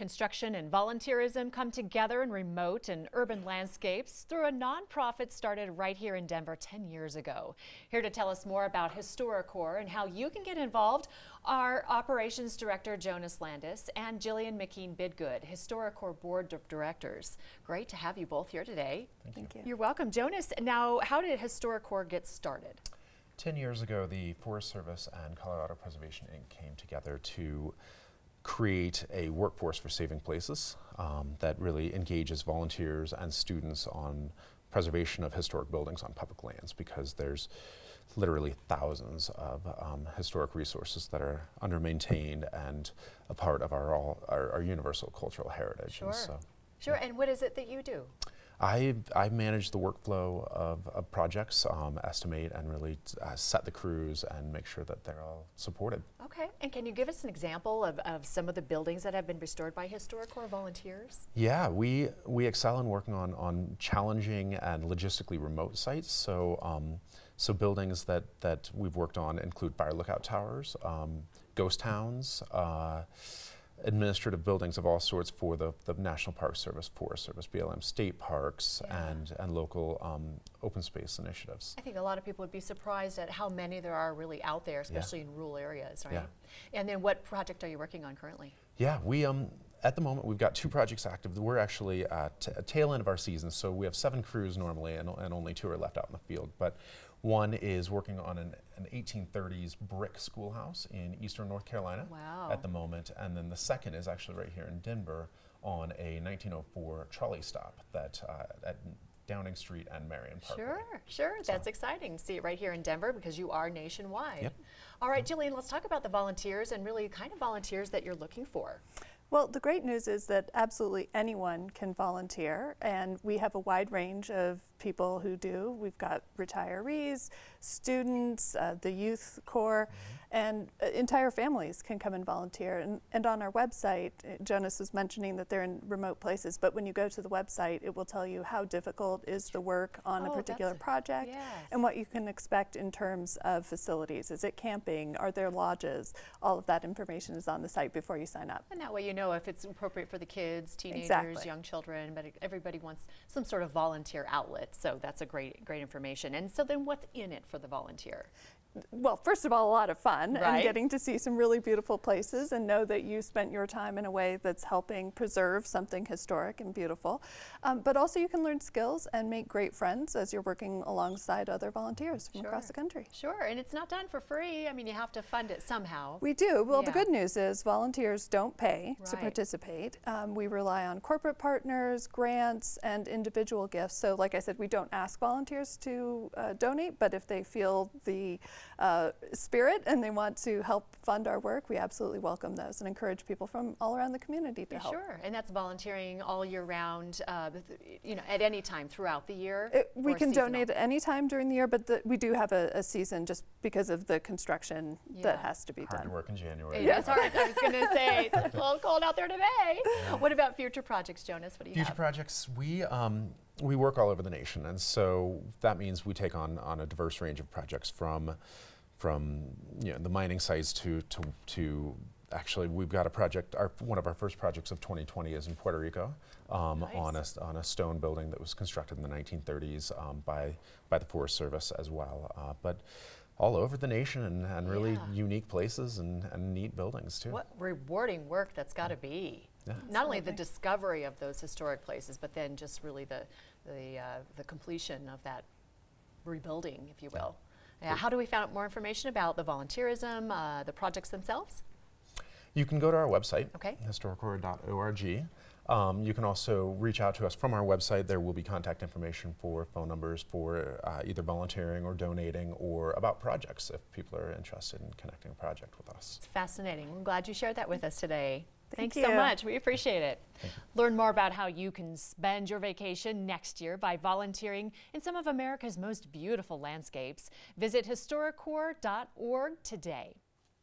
Construction and volunteerism come together in remote and urban landscapes through a nonprofit started right here in Denver 10 years ago. Here to tell us more about HistoriCorps and how you can get involved are Operations Director Jonas Landis and Jillian McKean-Bidgood, HistoriCorps Board of Directors. Great to have you both here today. Thank you. You're welcome. Jonas, now how did HistoriCorps get started? 10 years ago, the Forest Service and Colorado Preservation Inc. came together to create a workforce for saving places that really engages volunteers and students on preservation of historic buildings on public lands, because there's literally thousands of historic resources that are under-maintained and a part of our universal cultural heritage. Sure. And so, sure, and what is it that you do? I manage the workflow of projects, estimate and really set the crews and make sure that they're all supported. Okay, and can you give us an example of some of the buildings that have been restored by HistoriCorps volunteers? Yeah, we excel in working on challenging and logistically remote sites. So so buildings that we've worked on include fire lookout towers, ghost towns, administrative buildings of all sorts for the National Park Service, Forest Service, BLM, state parks, and local open space initiatives. I think a lot of people would be surprised at how many there are really out there, especially in rural areas, right? Yeah. And then what project are you working on currently? Yeah, we at the moment we've got 2 projects active. We're actually at a tail end of our season, so we have 7 crews normally, and only 2 are left out in the field. But one is working on an 1830s brick schoolhouse in eastern North Carolina at the moment, and then the second is actually right here in Denver on a 1904 trolley stop that at Downing Street and Marion Parkway. Sure, that's exciting. See it right here in Denver because you are nationwide. Yep. All right, Jillian, let's talk about the volunteers and really kind of volunteers that you're looking for. Well, the great news is that absolutely anyone can volunteer, and we have a wide range of people who do. We've got retirees, students, the youth corps, and entire families can come and volunteer. And on our website, Jonas was mentioning that they're in remote places, but when you go to the website, it will tell you how difficult is the work on a particular project and what you can expect in terms of facilities. Is it camping? Are there lodges? All of that information is on the site before you sign up. And that way you know if it's appropriate for the kids, teenagers, young children, but everybody wants some sort of volunteer outlet. So that's a great information. And so then what's in it for the volunteer? Well, first of all, a lot of fun and getting to see some really beautiful places and know that you spent your time in a way that's helping preserve something historic and beautiful. But also you can learn skills and make great friends as you're working alongside other volunteers from across the country. Sure, and it's not done for free. I mean, you have to fund it somehow. We do. Well, the good news is volunteers don't pay to participate. We rely on corporate partners, grants, and individual gifts. So like I said, we don't ask volunteers to donate, but if they feel the spirit and they want to help fund our work, we absolutely welcome those and encourage people from all around the community to help. Sure, and that's volunteering all year round, you know, at any time throughout the year? We can donate at any time during the year, but we do have a season just because of the construction that has to be done. Hard to work in January. It's hard. I was going to say, it's a little cold out there today. What about future projects, Jonas? What do you have? Future projects, we work all over the nation, and so that means we take on a diverse range of projects from the mining sites to actually we've got a project. One of our first projects of 2020 is in Puerto Rico on a stone building that was constructed in the 1930s by the Forest Service as well. But all over the nation and really unique places and neat buildings too. What rewarding work that's got to be. Yeah. Not only the discovery of those historic places, but then just really the completion of that rebuilding, if you will. How do we find out more information about the volunteerism, the projects themselves? You can go to our website, HistoriCorps.org. You can also reach out to us from our website. There will be contact information for phone numbers for either volunteering or donating or about projects if people are interested in connecting a project with us. It's fascinating. We're glad you shared that with us today. Thanks so much. We appreciate it. Learn more about how you can spend your vacation next year by volunteering in some of America's most beautiful landscapes. Visit HistoriCorps.org today.